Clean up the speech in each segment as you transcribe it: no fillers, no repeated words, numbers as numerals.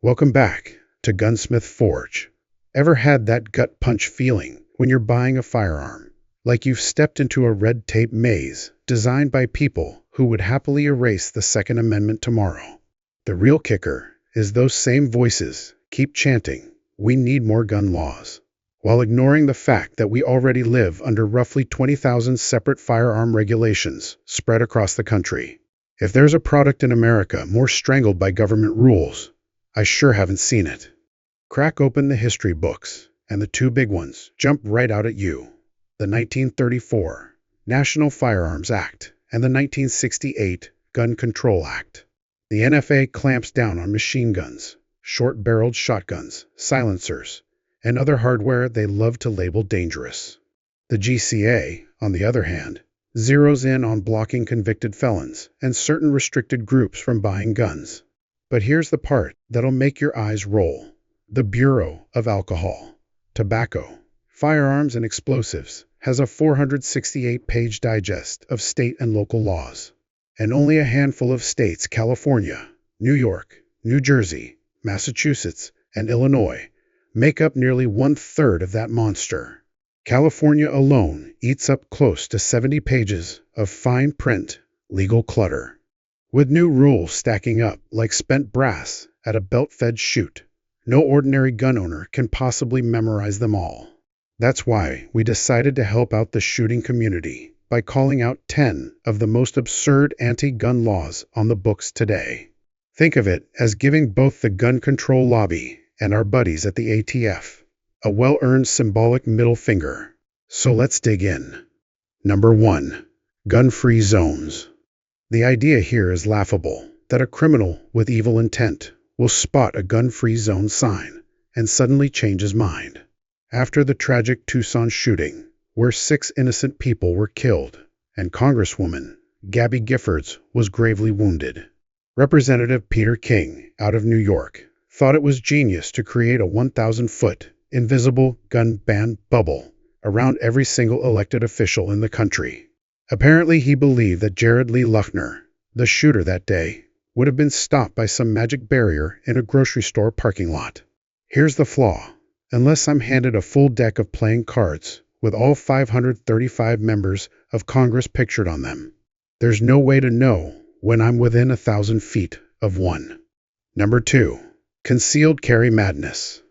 Welcome back to Gunsmith Forge. Ever had that gut punch feeling when you're buying a firearm? Like you've stepped into a red tape maze designed by people who would happily erase the Second Amendment tomorrow. The real kicker is those same voices keep chanting, "We need more gun laws," while ignoring the fact that we already live under roughly 20,000 separate firearm regulations spread across the country. If there's a product in America more strangled by government rules, I sure haven't seen it. Crack open the history books, and the two big ones jump right out at you. The 1934 National Firearms Act and the 1968 Gun Control Act. The NFA clamps down on machine guns, short-barreled shotguns, silencers, and other hardware they love to label dangerous. The GCA, on the other hand, zeroes in on blocking convicted felons and certain restricted groups from buying guns. But here's the part that'll make your eyes roll. The Bureau of Alcohol, Tobacco, Firearms and Explosives has a 468-page digest of state and local laws. And only a handful of states, California, New York, New Jersey, Massachusetts, and Illinois, make up nearly 1/3 of that monster. California alone eats up close to 70 pages of fine print legal clutter, with new rules stacking up like spent brass at a belt-fed chute. No ordinary gun owner can possibly memorize them all. That's why we decided to help out the shooting community by calling out 10 of the most absurd anti-gun laws on the books today. Think of it as giving both the gun control lobby and our buddies at the ATF a well-earned symbolic middle finger. So let's dig in. Number 1. Gun-free zones. The idea here is laughable, that a criminal with evil intent will spot a gun-free zone sign and suddenly change his mind. After the tragic Tucson shooting, where 6 innocent people were killed, and Congresswoman Gabby Giffords was gravely wounded, Representative Peter King, out of New York, thought it was genius to create a 1,000-foot invisible gun ban bubble around every single elected official in the country. Apparently, he believed that Jared Lee Luckner, the shooter that day, would have been stopped by some magic barrier in a grocery store parking lot. Here's the flaw. Unless I'm handed a full deck of playing cards with all 535 members of Congress pictured on them, there's no way to know when I'm within 1,000 feet of one. Number 2. Concealed carry madness.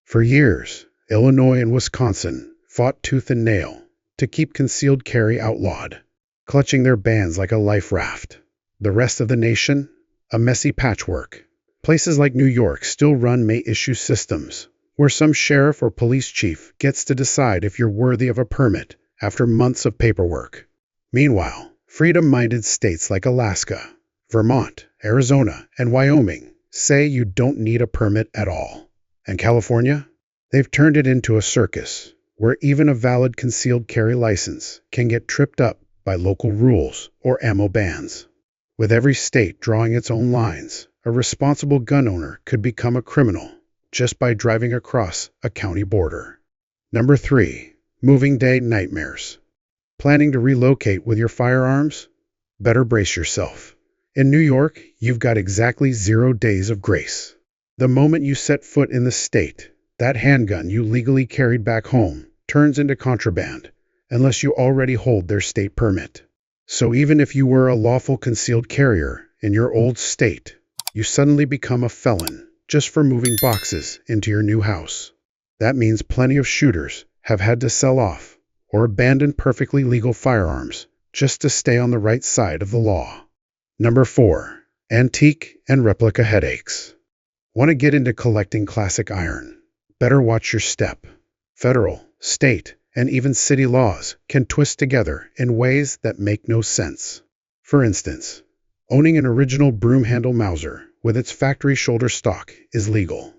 For years, Illinois and Wisconsin fought tooth and nail to keep concealed carry outlawed, clutching their bans like a life raft. The rest of the nation? A messy patchwork. Places like New York still run may-issue systems, where some sheriff or police chief gets to decide if you're worthy of a permit after months of paperwork. Meanwhile, freedom-minded states like Alaska, Vermont, Arizona, and Wyoming say you don't need a permit at all. And California? They've turned it into a circus, where even a valid concealed carry license can get tripped up by local rules or ammo bans. With every state drawing its own lines, a responsible gun owner could become a criminal just by driving across a county border. Number 3. Moving day nightmares. Planning to relocate with your firearms? Better brace yourself. In New York, you've got exactly 0 days of grace. The moment you set foot in the state, that handgun you legally carried back home turns into contraband, unless you already hold their state permit. So even if you were a lawful concealed carrier in your old state, you suddenly become a felon just for moving boxes into your new house. That means plenty of shooters have had to sell off or abandon perfectly legal firearms just to stay on the right side of the law. Number 4. Antique and replica headaches. Want to get into collecting classic iron? Better watch your step. Federal, state, and even city laws can twist together in ways that make no sense. For instance, owning an original broom handle Mauser with its factory shoulder stock is legal.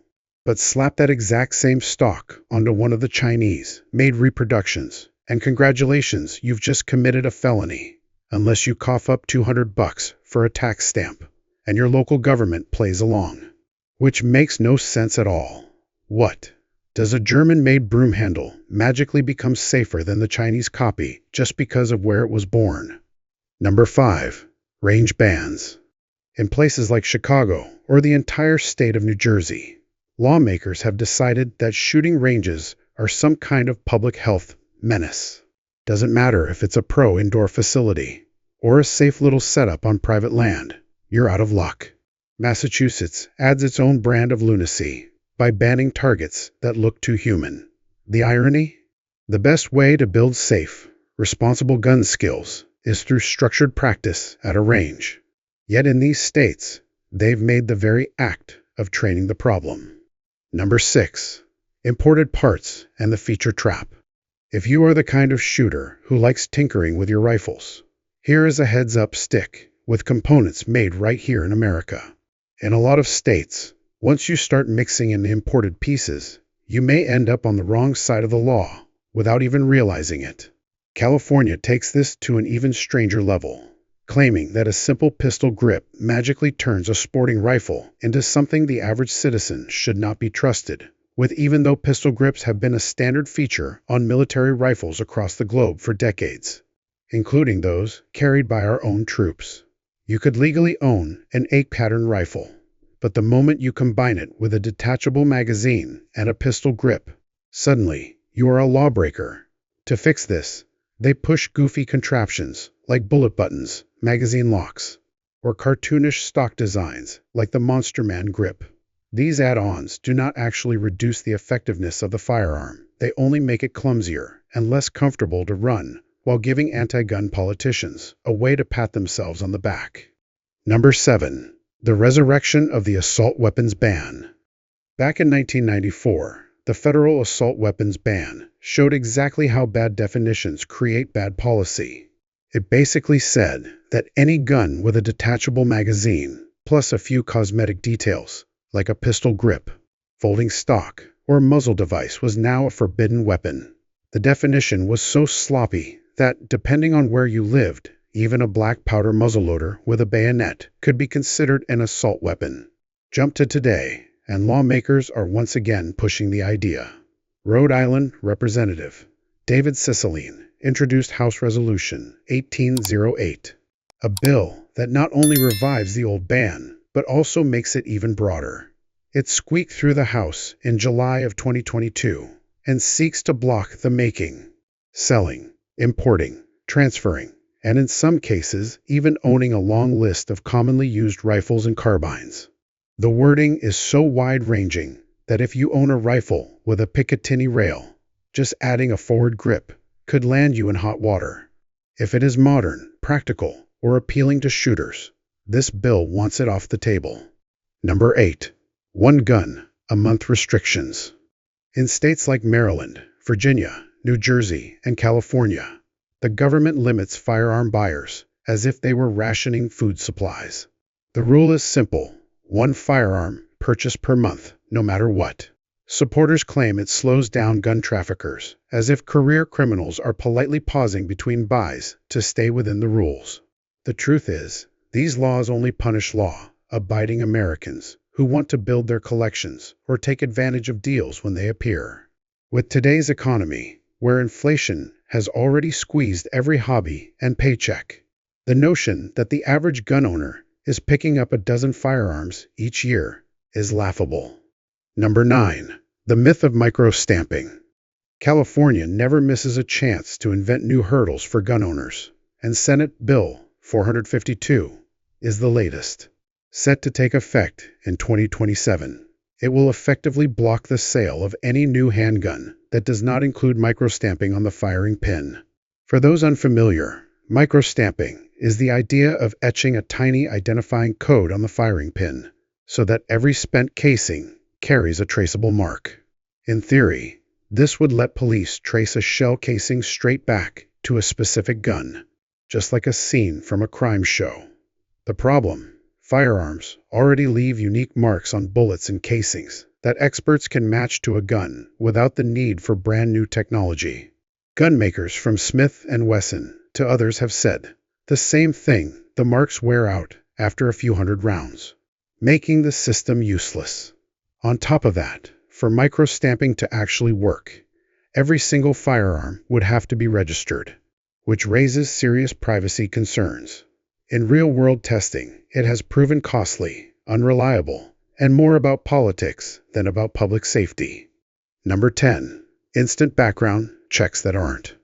But slap that exact same stock onto one of the Chinese-made reproductions, and congratulations, you've just committed a felony, unless you cough up $200 for a tax stamp, and your local government plays along. Which makes no sense at all. What? Does a German-made broom handle magically become safer than the Chinese copy just because of where it was born? Number 5. Range bans. In places like Chicago or the entire state of New Jersey, lawmakers have decided that shooting ranges are some kind of public health menace. Doesn't matter if it's a pro indoor facility or a safe little setup on private land, you're out of luck. Massachusetts adds its own brand of lunacy by banning targets that look too human. The irony? The best way to build safe, responsible gun skills is through structured practice at a range. Yet in these states, they've made the very act of training the problem. Number 6. Imported parts and the feature trap. If you are the kind of shooter who likes tinkering with your rifles, here is a heads-up stick with components made right here in America. In a lot of states, once you start mixing in imported pieces, you may end up on the wrong side of the law without even realizing it. California takes this to an even stranger level, claiming that a simple pistol grip magically turns a sporting rifle into something the average citizen should not be trusted with, even though pistol grips have been a standard feature on military rifles across the globe for decades, including those carried by our own troops. You could legally own an 8-pattern rifle, but the moment you combine it with a detachable magazine and a pistol grip, suddenly you are a lawbreaker. To fix this, they push goofy contraptions like bullet buttons, magazine locks, or cartoonish stock designs like the Monster Man grip. These add-ons do not actually reduce the effectiveness of the firearm. They only make it clumsier and less comfortable to run, while giving anti-gun politicians a way to pat themselves on the back. Number 7. The resurrection of the assault weapons ban. Back in 1994, the federal assault weapons ban showed exactly how bad definitions create bad policy. It basically said that any gun with a detachable magazine, plus a few cosmetic details, like a pistol grip, folding stock, or muzzle device, was now a forbidden weapon. The definition was so sloppy that, depending on where you lived, even a black powder muzzleloader with a bayonet could be considered an assault weapon. Jump to today, and lawmakers are once again pushing the idea. Rhode Island Representative David Cicilline introduced House Resolution 1808, a bill that not only revives the old ban, but also makes it even broader. It squeaked through the House in July of 2022 and seeks to block the making, selling, importing, transferring, and in some cases, even owning a long list of commonly used rifles and carbines. The wording is so wide-ranging that if you own a rifle with a Picatinny rail, just adding a forward grip could land you in hot water. If it is modern, practical, or appealing to shooters, this bill wants it off the table. Number 8. One gun a month restrictions. In states like Maryland, Virginia, New Jersey, and California, the government limits firearm buyers as if they were rationing food supplies. The rule is simple: one firearm purchased per month, no matter what. Supporters claim it slows down gun traffickers, as if career criminals are politely pausing between buys to stay within the rules. The truth is, these laws only punish law-abiding Americans who want to build their collections or take advantage of deals when they appear. With today's economy, where inflation has already squeezed every hobby and paycheck, the notion that the average gun owner is picking up a dozen firearms each year is laughable. Number 9. The myth of micro-stamping. California never misses a chance to invent new hurdles for gun owners, and Senate Bill 452 is the latest. Set to take effect in 2027, it will effectively block the sale of any new handgun that does not include microstamping on the firing pin. For those unfamiliar, microstamping is the idea of etching a tiny identifying code on the firing pin so that every spent casing carries a traceable mark. In theory, this would let police trace a shell casing straight back to a specific gun, just like a scene from a crime show. The problem: firearms already leave unique marks on bullets and casings that experts can match to a gun without the need for brand new technology. Gun makers from Smith & Wesson to others have said the same thing: the marks wear out after a few hundred rounds, making the system useless. On top of that, for microstamping to actually work, every single firearm would have to be registered, which raises serious privacy concerns. In real-world testing, it has proven costly, unreliable, and more about politics than about public safety. Number 10. Instant background checks that aren't.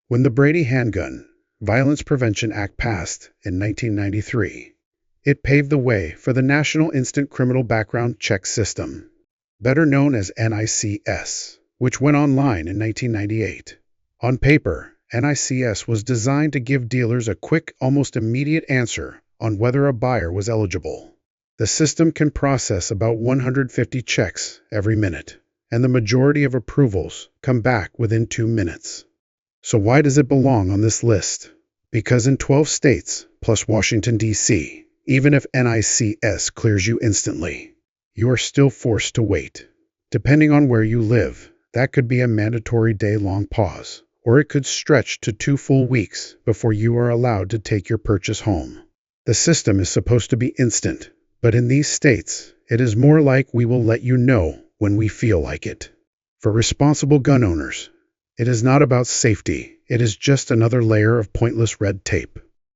When the Brady Handgun Violence Prevention Act passed in 1993, it paved the way for the National Instant Criminal Background Check System, better known as NICS, which went online in 1998. On paper, NICS was designed to give dealers a quick, almost immediate answer on whether a buyer was eligible. The system can process about 150 checks every minute, and the majority of approvals come back within 2 minutes. So why does it belong on this list? Because in 12 states, plus Washington, D.C., even if NICS clears you instantly, you are still forced to wait. Depending on where you live, that could be a mandatory day-long pause, or it could stretch to 2 full weeks before you are allowed to take your purchase home. The system is supposed to be instant, but in these states, it is more like we will let you know when we feel like it. For responsible gun owners, it is not about safety, it is just another layer of pointless red tape.